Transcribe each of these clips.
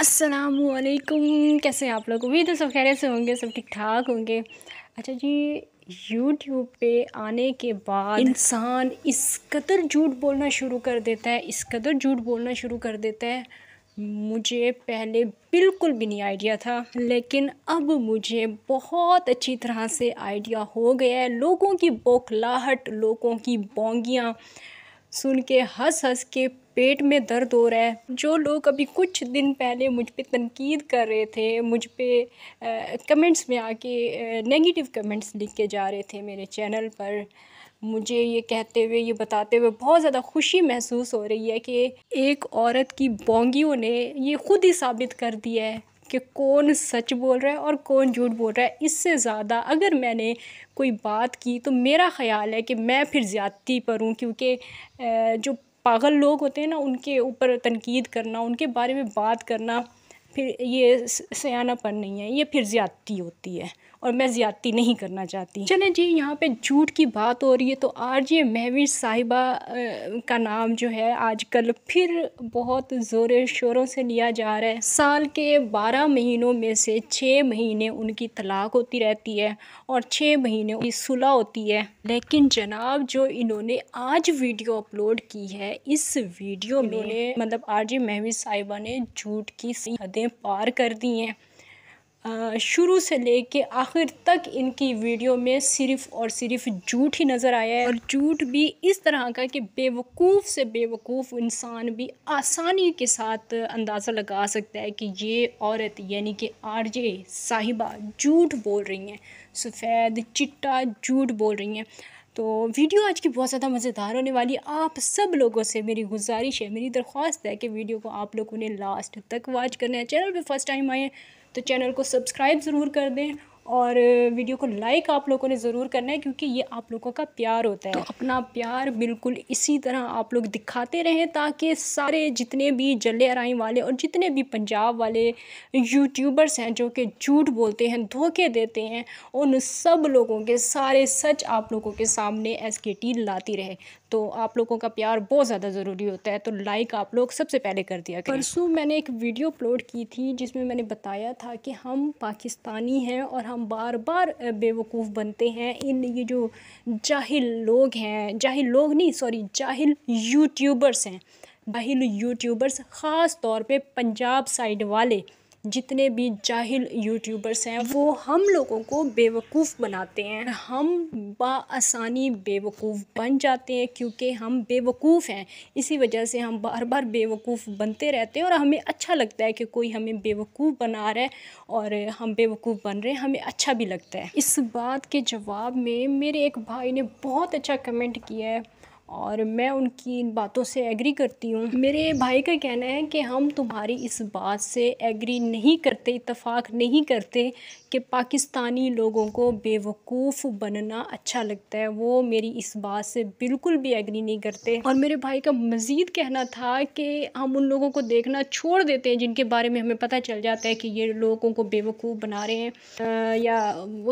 अस्सलामुअलैकुम। कैसे हैं आप लोग? उम्मीद है सब खैरियत से होंगे, सब ठीक ठाक होंगे। अच्छा जी, यूट्यूब पे आने के बाद इंसान इस कदर झूठ बोलना शुरू कर देता है, इस कदर झूठ बोलना शुरू कर देता है। मुझे पहले बिल्कुल भी नहीं आइडिया था, लेकिन अब मुझे बहुत अच्छी तरह से आइडिया हो गया है। लोगों की बौखलाहट, लोगों की बोंगियाँ सुन के हंस हंस के पेट में दर्द हो रहा है। जो लोग अभी कुछ दिन पहले मुझ पे तनकीद कर रहे थे, मुझ पे कमेंट्स में आके नेगेटिव कमेंट्स लिख के जा रहे थे मेरे चैनल पर, मुझे ये कहते हुए, ये बताते हुए बहुत ज़्यादा खुशी महसूस हो रही है कि एक औरत की बोंगियों ने ये ख़ुद ही साबित कर दिया है कि कौन सच बोल रहा है और कौन झूठ बोल रहा है। इससे ज़्यादा अगर मैंने कोई बात की तो मेरा ख़्याल है कि मैं फिर ज़्यादती पर हूँ, क्योंकि जो पागल लोग होते हैं ना, उनके ऊपर तनकीद करना, उनके बारे में बात करना, फिर ये सयानापन नहीं है, ये फिर ज़्यादती होती है और मैं ज़्यादती नहीं करना चाहती। चलें जी, यहाँ पे झूठ की बात हो रही है तो आरजे महविश साहिबा का नाम जो है आजकल फिर बहुत ज़ोर शोरों से लिया जा रहा है। साल के 12 महीनों में से 6 महीने उनकी तलाक होती रहती है और 6 महीने उनकी सुलह होती है। लेकिन जनाब, जो इन्होंने आज वीडियो अपलोड की है, इस वीडियो में मतलब आरजे महविश साहिबा ने झूठ की हदें पार कर दी हैं। शुरू से लेके आखिर तक इनकी वीडियो में सिर्फ़ और सिर्फ झूठ ही नज़र आया है, और झूठ भी इस तरह का कि बेवकूफ़ से बेवकूफ़ इंसान भी आसानी के साथ अंदाज़ा लगा सकता है कि ये औरत यानी कि आरजे साहिबा झूठ बोल रही हैं, सफ़ेद चिट्टा झूठ बोल रही हैं। तो वीडियो आज की बहुत ज़्यादा मज़ेदार होने वाली है। आप सब लोगों से मेरी गुजारिश है, मेरी दरख्वास्त है कि वीडियो को आप लोगों ने लास्ट तक वॉच करना है। चैनल पे फर्स्ट टाइम आए हैं तो चैनल को सब्सक्राइब ज़रूर कर दें और वीडियो को लाइक आप लोगों ने ज़रूर करना है, क्योंकि ये आप लोगों का प्यार होता है। तो अपना प्यार बिल्कुल इसी तरह आप लोग दिखाते रहें, ताकि सारे जितने भी जल्ले अराई वाले और जितने भी पंजाब वाले यूट्यूबर्स हैं जो कि झूठ बोलते हैं, धोखे देते हैं, उन सब लोगों के सारे सच आप लोगों के सामने SKT लाती रहे। तो आप लोगों का प्यार बहुत ज़्यादा ज़रूरी होता है, तो लाइक आप लोग सबसे पहले कर दिया करें। परसों मैंने एक वीडियो अपलोड की थी जिसमें मैंने बताया था कि हम पाकिस्तानी हैं और हम बार बार बेवकूफ़ बनते हैं। इन ये जो जाहिल लोग हैं, जाहिल लोग नहीं, सॉरी, जाहिल यूट्यूबर्स हैं, जाहिल यूट्यूबर्स ख़ास तौर पे पंजाब साइड वाले जितने भी जाहिल यूट्यूबर्स हैं, वो हम लोगों को बेवकूफ़ बनाते हैं। हम बआसानी बेवकूफ़ बन जाते हैं क्योंकि हम बेवकूफ़ हैं। इसी वजह से हम बार बार बेवकूफ़ बनते रहते हैं और हमें अच्छा लगता है कि कोई हमें बेवकूफ़ बना रहा है और हम बेवकूफ़ बन रहे हैं, हमें अच्छा भी लगता है। इस बात के जवाब में मेरे एक भाई ने बहुत अच्छा कमेंट किया है और मैं उनकी इन बातों से एग्री करती हूँ। मेरे भाई का कहना है कि हम तुम्हारी इस बात से एग्री नहीं करते, इत्तेफाक नहीं करते कि पाकिस्तानी लोगों को बेवकूफ़ बनना अच्छा लगता है। वो मेरी इस बात से बिल्कुल भी एग्री नहीं करते। और मेरे भाई का मज़ीद कहना था कि हम उन लोगों को देखना छोड़ देते हैं जिनके बारे में हमें पता चल जाता है कि ये लोगों को बेवकूफ़ बना रहे हैं या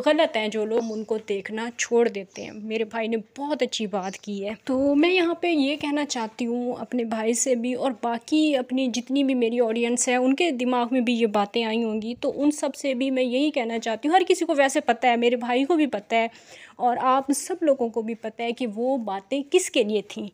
गलत हैं जो लोग, उनको देखना छोड़ देते हैं। मेरे भाई ने बहुत अच्छी बात की है। तो मैं यहाँ पे ये कहना चाहती हूँ अपने भाई से भी, और बाकी अपनी जितनी भी मेरी ऑडियंस है उनके दिमाग में भी ये बातें आई होंगी, तो उन सब से भी मैं यही कहना चाहती हूँ। हर किसी को वैसे पता है, मेरे भाई को भी पता है और आप सब लोगों को भी पता है कि वो बातें किसके लिए थी।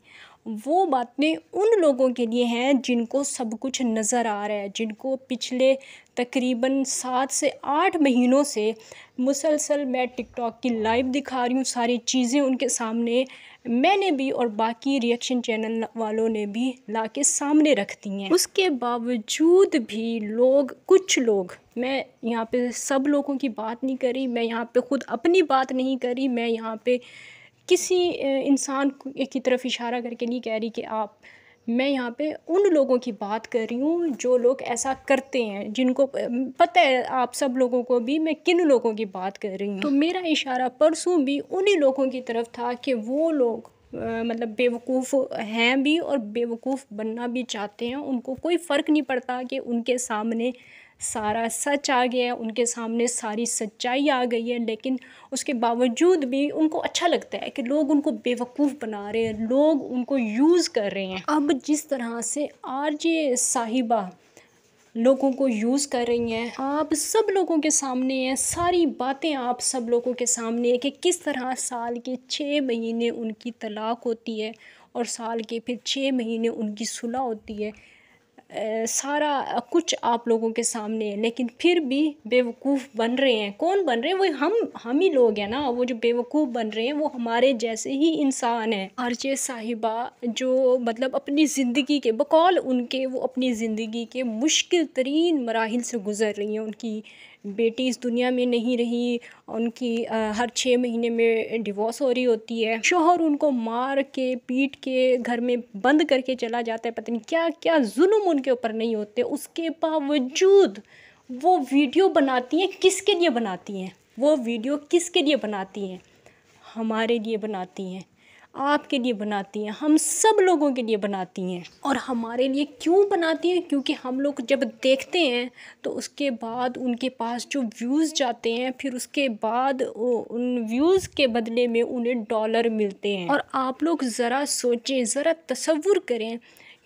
वो बातें उन लोगों के लिए हैं जिनको सब कुछ नज़र आ रहा है, जिनको पिछले तकरीबन 7 से 8 महीनों से मुसलसल मैं टिकटॉक की लाइव दिखा रही हूँ, सारी चीज़ें उनके सामने मैंने भी और बाकी रिएक्शन चैनल वालों ने भी ला के सामने रख दी हैं। उसके बावजूद भी लोग, कुछ लोग, मैं यहाँ पे सब लोगों की बात नहीं करी, मैं यहाँ पे ख़ुद अपनी बात नहीं करी, मैं यहाँ पे किसी इंसान की तरफ इशारा करके नहीं कह रही कि आप, मैं यहाँ पे उन लोगों की बात कर रही हूँ जो लोग ऐसा करते हैं, जिनको पता है आप सब लोगों को भी मैं किन लोगों की बात कर रही हूँ। तो मेरा इशारा परसों भी उन्हीं लोगों की तरफ था कि वो लोग मतलब बेवकूफ़ हैं भी और बेवकूफ़ बनना भी चाहते हैं। उनको कोई फ़र्क नहीं पड़ता कि उनके सामने सारा सच आ गया है, उनके सामने सारी सच्चाई आ गई है, लेकिन उसके बावजूद भी उनको अच्छा लगता है कि लोग उनको बेवकूफ़ बना रहे हैं, लोग उनको यूज़ कर रहे हैं। अब जिस तरह से आरजे साहिबा लोगों को यूज़ कर रही हैं। आप सब लोगों के सामने है, सारी बातें आप सब लोगों के सामने है कि किस तरह साल के 6 महीने उनकी तलाक होती है और साल के फिर 6 महीने उनकी सुलह होती है। सारा कुछ आप लोगों के सामने है, लेकिन फिर भी बेवकूफ़ बन रहे हैं। कौन बन रहे हैं? वो हम ही लोग हैं ना। वो जो बेवकूफ़ बन रहे हैं वो हमारे जैसे ही इंसान हैं। आरजे साहिबा जो मतलब अपनी ज़िंदगी के बकौल उनके वो अपनी ज़िंदगी के मुश्किल तरीन मराहिल से गुज़र रही हैं। उनकी बेटी इस दुनिया में नहीं रही, उनकी हर 6 महीने में डिवोर्स हो रही होती है, शौहर उनको मार के पीट के घर में बंद करके चला जाता है, पता नहीं क्या क्या जुल्म उनके ऊपर नहीं होते। उसके बावजूद वो वीडियो बनाती हैं। किसके लिए बनाती हैं? वो वीडियो किसके लिए बनाती हैं? हमारे लिए बनाती हैं, आपके लिए बनाती हैं, हम सब लोगों के लिए बनाती हैं। और हमारे लिए क्यों बनाती हैं? क्योंकि हम लोग जब देखते हैं तो उसके बाद उनके पास जो व्यूज़ जाते हैं, फिर उसके बाद उन व्यूज़ के बदले में उन्हें डॉलर मिलते हैं। और आप लोग ज़रा सोचें, ज़रा तसव्वुर करें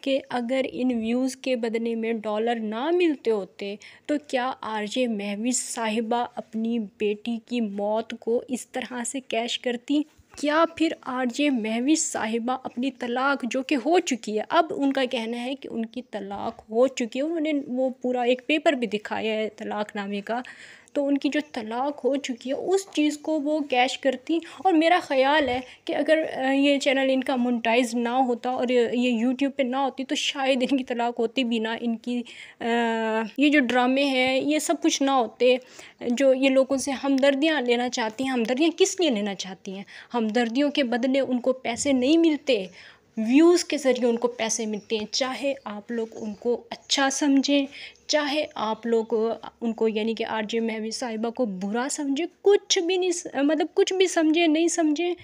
कि अगर इन व्यूज़ के बदले में डॉलर ना मिलते होते तो क्या आरजे महवीज़ साहिबा अपनी बेटी की मौत को इस तरह से कैश करती? क्या फिर आरजे महवीज़ साहिबा अपनी तलाक जो कि हो चुकी है, अब उनका कहना है कि उनकी तलाक हो चुकी है, उन्होंने वो पूरा एक पेपर भी दिखाया है तलाकनामे का, तो उनकी जो तलाक हो चुकी है उस चीज़ को वो कैश करती। और मेरा ख़्याल है कि अगर ये चैनल इनका मोनेटाइज ना होता और ये यूट्यूब पे ना होती तो शायद इनकी तलाक होती भी ना। इनकी ये जो ड्रामे हैं ये सब कुछ ना होते। जो ये लोगों से हमदर्दियाँ लेना चाहती हैं, हमदर्दियाँ किस लिए लेना चाहती हैं? हमदर्दियों के बदले उनको पैसे नहीं मिलते, व्यूज़ के ज़रिए उनको पैसे मिलते हैं। चाहे आप लोग उनको अच्छा समझें, चाहे आप लोग उनको यानी कि आरजे महवीज़ साहिबा को बुरा समझें, कुछ भी नहीं मतलब कुछ भी समझें नहीं समझें,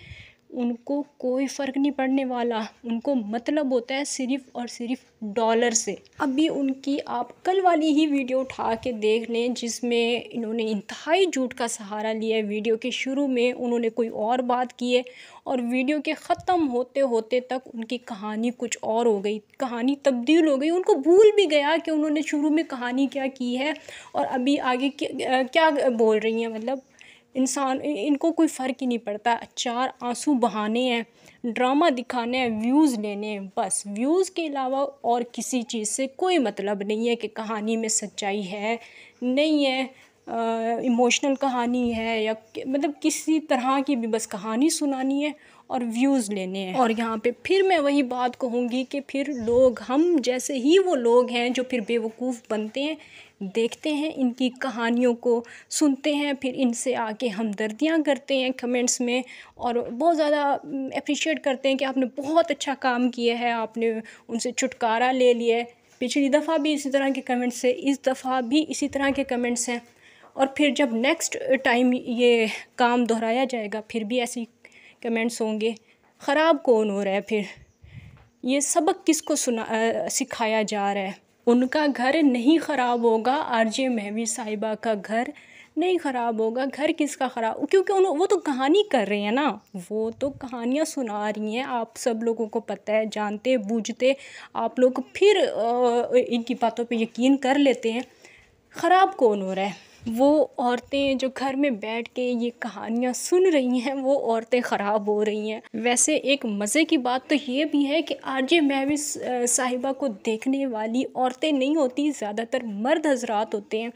उनको कोई फ़र्क नहीं पड़ने वाला। उनको मतलब होता है सिर्फ़ और सिर्फ डॉलर से। अभी उनकी आप कल वाली ही वीडियो उठा के देख लें जिसमें इन्होंने इंतहाई झूठ का सहारा लिया है। वीडियो के शुरू में उन्होंने कोई और बात की है और वीडियो के ख़त्म होते होते तक उनकी कहानी कुछ और हो गई, कहानी तब्दील हो गई। उनको भूल भी गया कि उन्होंने शुरू में कहानी क्या की है और अभी आगे क्या बोल रही हैं। मतलब इंसान इनको कोई फ़र्क ही नहीं पड़ता। 4 आंसू बहाने हैं, ड्रामा दिखाने हैं, व्यूज़ लेने हैं, बस व्यूज़ के अलावा और किसी चीज़ से कोई मतलब नहीं है कि कहानी में सच्चाई है नहीं है, इमोशनल कहानी है या मतलब किसी तरह की भी बस कहानी सुनानी है और व्यूज़ लेने हैं। और यहाँ पे फिर मैं वही बात कहूँगी कि फिर लोग हम जैसे ही वो लोग हैं जो फिर बेवकूफ़ बनते हैं, देखते हैं इनकी कहानियों को, सुनते हैं, फिर इनसे आके हमदर्दियाँ करते हैं कमेंट्स में और बहुत ज़्यादा अप्रिशिएट करते हैं कि आपने बहुत अच्छा काम किया है, आपने उनसे छुटकारा ले लिया है। पिछली दफ़ा भी इसी तरह के कमेंट्स है, इस दफ़ा भी इसी तरह के कमेंट्स हैं। और फिर जब नेक्स्ट टाइम ये काम दोहराया जाएगा फिर भी ऐसी कमेंट्स होंगे। ख़राब कौन हो रहा है फिर? ये सबक किसको सिखाया जा रहा है? उनका घर नहीं ख़राब होगा, आरजे महवीज़ साहिबा का घर नहीं ख़राब होगा। घर किसका ख़राब? क्योंकि वो तो कहानी कर रहे हैं ना, वो तो कहानियाँ सुना रही हैं। आप सब लोगों को पता है, जानते बूझते आप लोग फिर इनकी बातों पे यकीन कर लेते हैं। ख़राब कौन हो रहा है? वो औरतें जो घर में बैठ के ये कहानियाँ सुन रही हैं वो औरतें ख़राब हो रही हैं। वैसे एक मज़े की बात तो ये भी है कि आरजे महवीज़ साहिबा को देखने वाली औरतें नहीं होती, ज़्यादातर मर्द हज़रात होते हैं।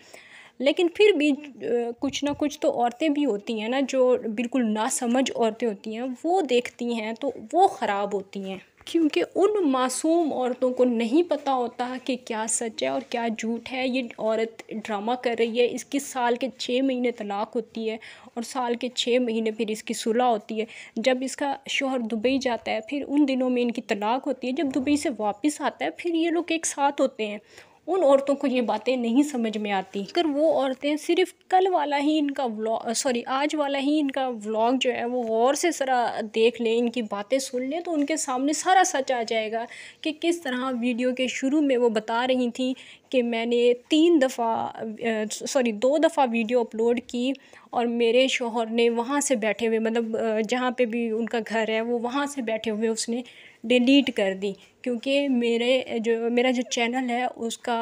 लेकिन फिर भी कुछ ना कुछ तो औरतें भी होती हैं ना जो बिल्कुल नासमझ औरतें होती हैं, वो देखती हैं तो वो ख़राब होती हैं। क्योंकि उन मासूम औरतों को नहीं पता होता कि क्या सच है और क्या झूठ है। ये औरत ड्रामा कर रही है, इसकी साल के 6 महीने तलाक होती है और साल के 6 महीने फिर इसकी सुलह होती है। जब इसका शौहर दुबई जाता है फिर उन दिनों में इनकी तलाक होती है। जब दुबई से वापस आता है फिर ये लोग एक साथ होते हैं। उन औरतों को ये बातें नहीं समझ में आती। अगर वो औरतें सिर्फ कल वाला ही इनका आज वाला ही इनका व्लॉग जो है वो गौर से ज़रा देख लें, इनकी बातें सुन लें तो उनके सामने सारा सच आ जाएगा कि किस तरह वीडियो के शुरू में वो बता रही थी कि मैंने 2 दफ़ा वीडियो अपलोड की और मेरे शौहर ने वहाँ से बैठे हुए मतलब जहाँ पे भी उनका घर है वो वहाँ से बैठे हुए उसने डिलीट कर दी, क्योंकि मेरा जो चैनल है उसका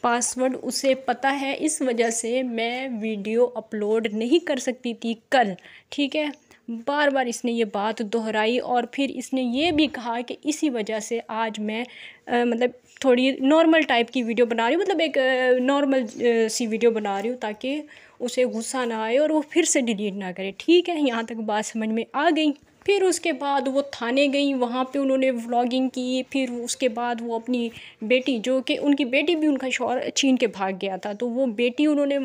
पासवर्ड उसे पता है। इस वजह से मैं वीडियो अपलोड नहीं कर सकती थी कल, ठीक है। बार बार इसने ये बात दोहराई और फिर इसने ये भी कहा कि इसी वजह से आज मैं मतलब थोड़ी नॉर्मल टाइप की वीडियो बना रही हूँ, मतलब एक नॉर्मल सी वीडियो बना रही हूँ ताकि उसे गुस्सा ना आए और वो फिर से डिलीट ना करे, ठीक है। यहाँ तक बात समझ में आ गई। फिर उसके बाद वो थाने गई, वहाँ पे उन्होंने व्लॉगिंग की। फिर उसके बाद वो अपनी बेटी, जो कि उनकी बेटी भी उनका शौहर छीन के भाग गया था, तो वो बेटी उन्होंने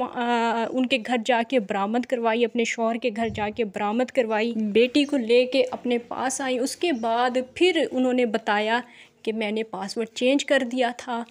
उनके घर जाके बरामद करवाई, अपने शौहर के घर जाके बरामद करवाई, बेटी को लेके अपने पास आई। उसके बाद फिर उन्होंने बताया कि मैंने पासवर्ड चेंज कर दिया था।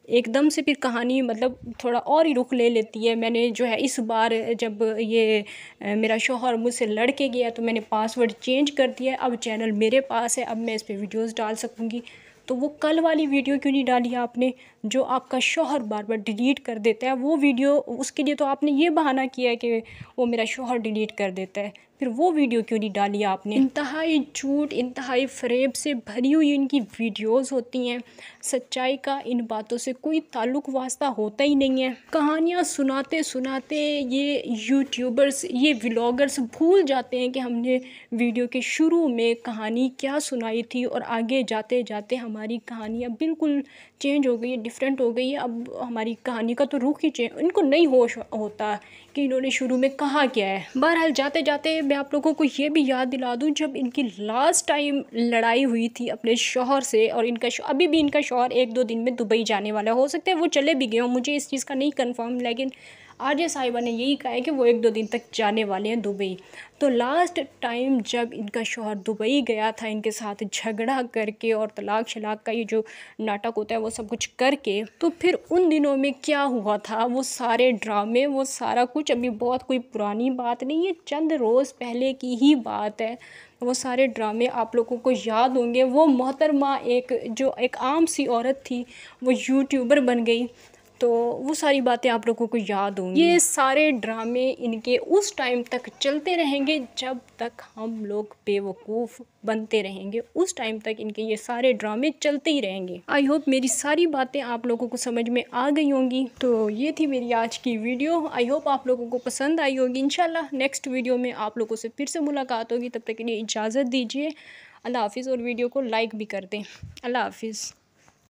एकदम से फिर कहानी मतलब थोड़ा और ही रुख ले लेती है। मैंने जो है इस बार जब ये मेरा शौहर मुझसे लड़ के गया तो मैंने पासवर्ड चेंज कर दिया, अब चैनल मेरे पास है, अब मैं इस पर वीडियोज़ डाल सकूँगी। तो वो कल वाली वीडियो क्यों नहीं डाली आपने, जो आपका शौहर बार बार डिलीट कर देता है वो वीडियो? उसके लिए तो आपने ये बहाना किया है कि वो मेरा शौहर डिलीट कर देता है, फिर वो वीडियो क्यों नहीं डाली आपने? इंतहाई झूठ, इंतहाई फ़रेब से भरी हुई इनकी वीडियोस होती हैं। सच्चाई का इन बातों से कोई ताल्लुक़ वास्ता होता ही नहीं है। कहानियाँ सुनाते सुनाते ये यूट्यूबर्स, ये व्लॉगर्स भूल जाते हैं कि हमने वीडियो के शुरू में कहानी क्या सुनाई थी, और आगे जाते जाते हमारी कहानियाँ बिल्कुल चेंज हो गई है, डिफरेंट हो गई है। अब हमारी कहानी का तो रुख ही चेंज, इनको नहीं होश होता कि इन्होंने शुरू में कहा क्या है। बहरहाल जाते जाते मैं आप लोगों को ये भी याद दिला दूं, जब इनकी लास्ट टाइम लड़ाई हुई थी अपने शौहर से, और इनका अभी भी इनका शौहर 1-2 दिन में दुबई जाने वाला, हो सकता है वो चले भी गए हों, मुझे इस चीज़ का नहीं कंफर्म, लेकिन आरजे साहिबा ने यही कहा है कि वो 1-2 दिन तक जाने वाले हैं दुबई। तो लास्ट टाइम जब इनका शौहर दुबई गया था, इनके साथ झगड़ा करके और तलाक शलाक का ये जो नाटक होता है वो सब कुछ करके, तो फिर उन दिनों में क्या हुआ था, वो सारे ड्रामे, वो सारा कुछ अभी बहुत कोई पुरानी बात नहीं है, चंद रोज़ पहले की ही बात है। वो सारे ड्रामे आप लोगों को याद होंगे। वो मोहतरमा जो एक आम सी औरत थी, वो यूट्यूबर बन गई, तो वो सारी बातें आप लोगों को याद होंगी। ये सारे ड्रामे इनके उस टाइम तक चलते रहेंगे जब तक हम लोग बेवकूफ़ बनते रहेंगे, उस टाइम तक इनके ये सारे ड्रामे चलते ही रहेंगे। आई होप मेरी सारी बातें आप लोगों को समझ में आ गई होंगी। तो ये थी मेरी आज की वीडियो, आई होप आप लोगों को पसंद आई होगी। इंशाल्लाह नेक्स्ट वीडियो में आप लोगों से फिर से मुलाकात होगी, तब तक के लिए इजाज़त दीजिए। अल्लाह हाफिज़, और वीडियो को लाइक भी कर दें। अल्लाह हाफिज़।